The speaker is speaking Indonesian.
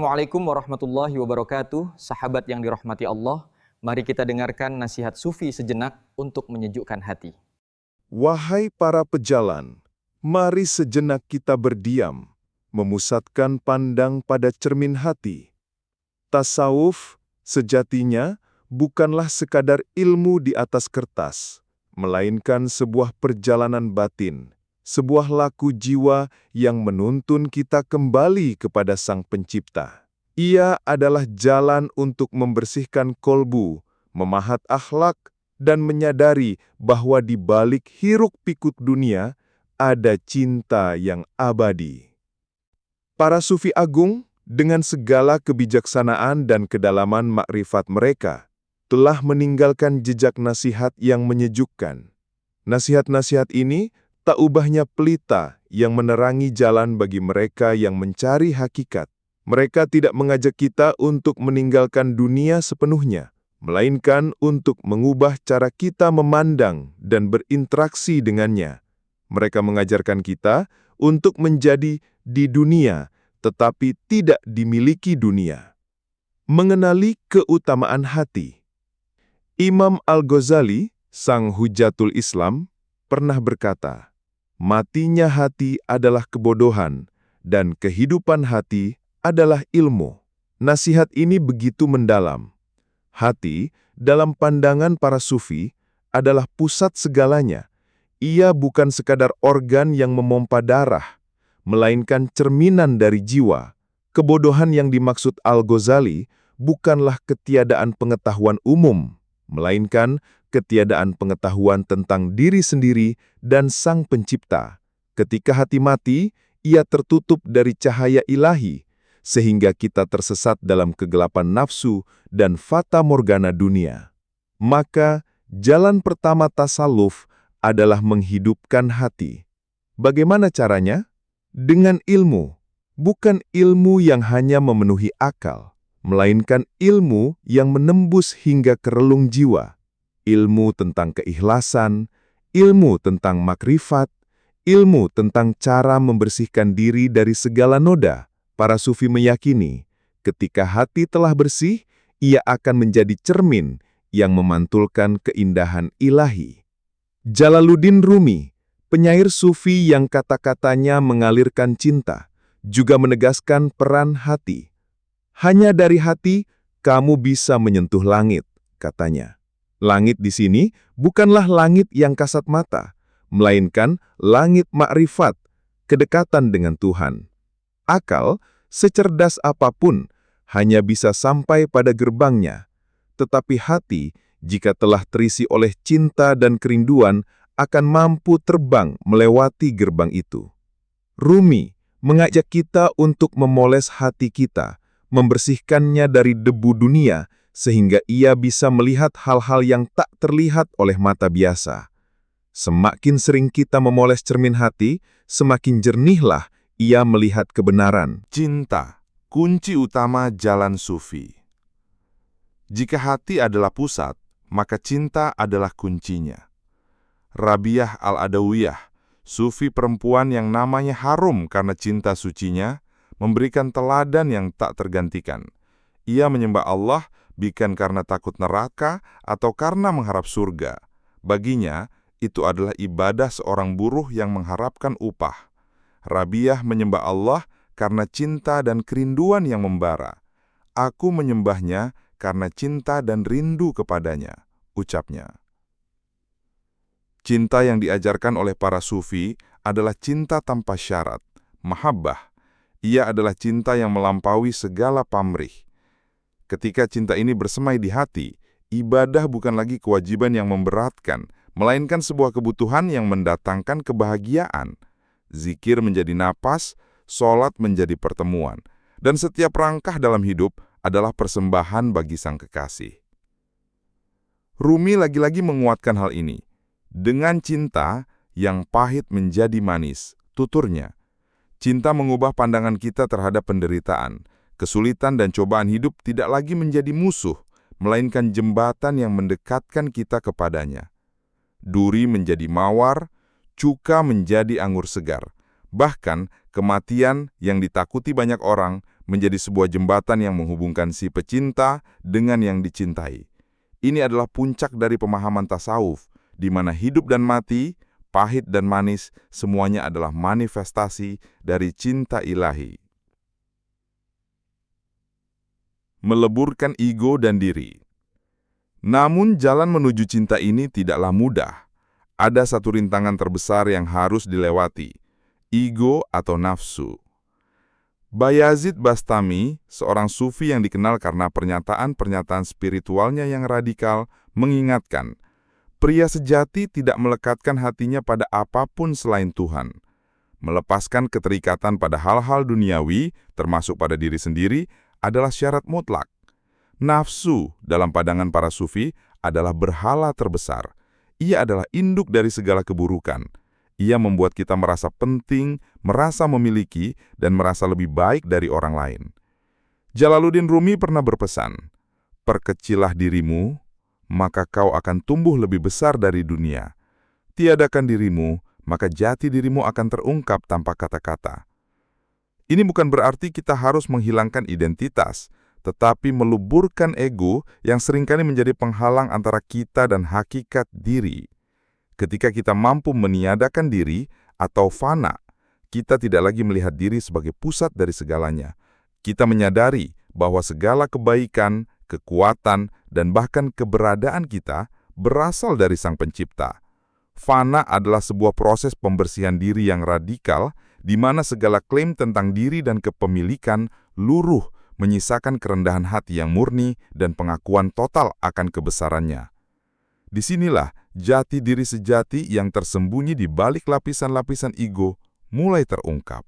Assalamualaikum warahmatullahi wabarakatuh. Sahabat yang dirahmati Allah, mari kita dengarkan nasihat sufi sejenak untuk menyejukkan hati. Wahai para pejalan, mari sejenak kita berdiam, memusatkan pandang pada cermin hati. Tasawuf sejatinya bukanlah sekadar ilmu di atas kertas, melainkan sebuah perjalanan batin, sebuah laku jiwa yang menuntun kita kembali kepada Sang Pencipta. Ia adalah jalan untuk membersihkan kolbu, memahat akhlak, dan menyadari bahwa di balik hiruk-pikuk dunia ada cinta yang abadi. Para sufi agung, dengan segala kebijaksanaan dan kedalaman makrifat mereka, telah meninggalkan jejak nasihat yang menyejukkan. Nasihat-nasihat ini tak ubahnya pelita yang menerangi jalan bagi mereka yang mencari hakikat. Mereka tidak mengajak kita untuk meninggalkan dunia sepenuhnya, melainkan untuk mengubah cara kita memandang dan berinteraksi dengannya. Mereka mengajarkan kita untuk menjadi di dunia, tetapi tidak dimiliki dunia. Mengenali keutamaan hati. Imam Al-Ghazali, sang hujatul Islam, pernah berkata, "Matinya hati adalah kebodohan, dan kehidupan hati adalah ilmu." Nasihat ini begitu mendalam. Hati, dalam pandangan para sufi, adalah pusat segalanya. Ia bukan sekadar organ yang memompa darah, melainkan cerminan dari jiwa. Kebodohan yang dimaksud Al-Ghazali bukanlah ketiadaan pengetahuan umum, melainkan ketiadaan pengetahuan tentang diri sendiri dan Sang Pencipta. Ketika hati mati, ia tertutup dari cahaya ilahi, sehingga kita tersesat dalam kegelapan nafsu dan fata morgana dunia. Maka, jalan pertama tasawuf adalah menghidupkan hati. Bagaimana caranya? Dengan ilmu, bukan ilmu yang hanya memenuhi akal, melainkan ilmu yang menembus hingga ke relung jiwa. Ilmu tentang keikhlasan, ilmu tentang makrifat, ilmu tentang cara membersihkan diri dari segala noda. Para sufi meyakini, ketika hati telah bersih, ia akan menjadi cermin yang memantulkan keindahan ilahi. Jalaluddin Rumi, penyair sufi yang kata-katanya mengalirkan cinta, juga menegaskan peran hati. Hanya dari hati, kamu bisa menyentuh langit, katanya. Langit di sini bukanlah langit yang kasat mata, melainkan langit makrifat, kedekatan dengan Tuhan. Akal, secerdas apapun, hanya bisa sampai pada gerbangnya. Tetapi hati, jika telah terisi oleh cinta dan kerinduan, akan mampu terbang melewati gerbang itu. Rumi mengajak kita untuk memoles hati kita, membersihkannya dari debu dunia, sehingga ia bisa melihat hal-hal yang tak terlihat oleh mata biasa. Semakin sering kita memoles cermin hati, semakin jernihlah ia melihat kebenaran. Cinta, kunci utama jalan sufi. Jika hati adalah pusat, maka cinta adalah kuncinya. Rabiah Al-Adawiyah, sufi perempuan yang namanya harum karena cinta sucinya, memberikan teladan yang tak tergantikan. Ia menyembah Allah bukan karena takut neraka atau karena mengharap surga. Baginya, itu adalah ibadah seorang buruh yang mengharapkan upah. Rabiah menyembah Allah karena cinta dan kerinduan yang membara. Aku menyembahnya karena cinta dan rindu kepadanya, ucapnya. Cinta yang diajarkan oleh para sufi adalah cinta tanpa syarat, mahabbah. Ia adalah cinta yang melampaui segala pamrih. Ketika cinta ini bersemai di hati, ibadah bukan lagi kewajiban yang memberatkan, melainkan sebuah kebutuhan yang mendatangkan kebahagiaan. Zikir menjadi napas, sholat menjadi pertemuan, dan setiap langkah dalam hidup adalah persembahan bagi Sang Kekasih. Rumi lagi-lagi menguatkan hal ini. Dengan cinta, yang pahit menjadi manis, tuturnya. Cinta mengubah pandangan kita terhadap penderitaan. Kesulitan dan cobaan hidup tidak lagi menjadi musuh, melainkan jembatan yang mendekatkan kita kepadanya. Duri menjadi mawar, cuka menjadi anggur segar. Bahkan, kematian yang ditakuti banyak orang menjadi sebuah jembatan yang menghubungkan si pecinta dengan yang dicintai. Ini adalah puncak dari pemahaman tasawuf, di mana hidup dan mati, pahit dan manis, semuanya adalah manifestasi dari cinta ilahi. Meleburkan ego dan diri. Namun jalan menuju cinta ini tidaklah mudah. Ada satu rintangan terbesar yang harus dilewati, ego atau nafsu. Bayazid Bastami, seorang sufi yang dikenal karena pernyataan-pernyataan spiritualnya yang radikal, mengingatkan, pria sejati tidak melekatkan hatinya pada apapun selain Tuhan. Melepaskan keterikatan pada hal-hal duniawi, termasuk pada diri sendiri, adalah syarat mutlak. Nafsu, dalam pandangan para sufi, adalah berhala terbesar. Ia adalah induk dari segala keburukan. Ia membuat kita merasa penting, merasa memiliki, dan merasa lebih baik dari orang lain. Jalaluddin Rumi pernah berpesan, "Perkecillah dirimu, maka kau akan tumbuh lebih besar dari dunia. Tiadakan dirimu, maka jati dirimu akan terungkap tanpa kata-kata." Ini bukan berarti kita harus menghilangkan identitas, tetapi meluburkan ego yang seringkali menjadi penghalang antara kita dan hakikat diri. Ketika kita mampu meniadakan diri atau fana, kita tidak lagi melihat diri sebagai pusat dari segalanya. Kita menyadari bahwa segala kebaikan, kekuatan, dan bahkan keberadaan kita berasal dari Sang Pencipta. Fana adalah sebuah proses pembersihan diri yang radikal, di mana segala klaim tentang diri dan kepemilikan luruh, menyisakan kerendahan hati yang murni dan pengakuan total akan kebesarannya. Disinilah jati diri sejati yang tersembunyi di balik lapisan-lapisan ego mulai terungkap.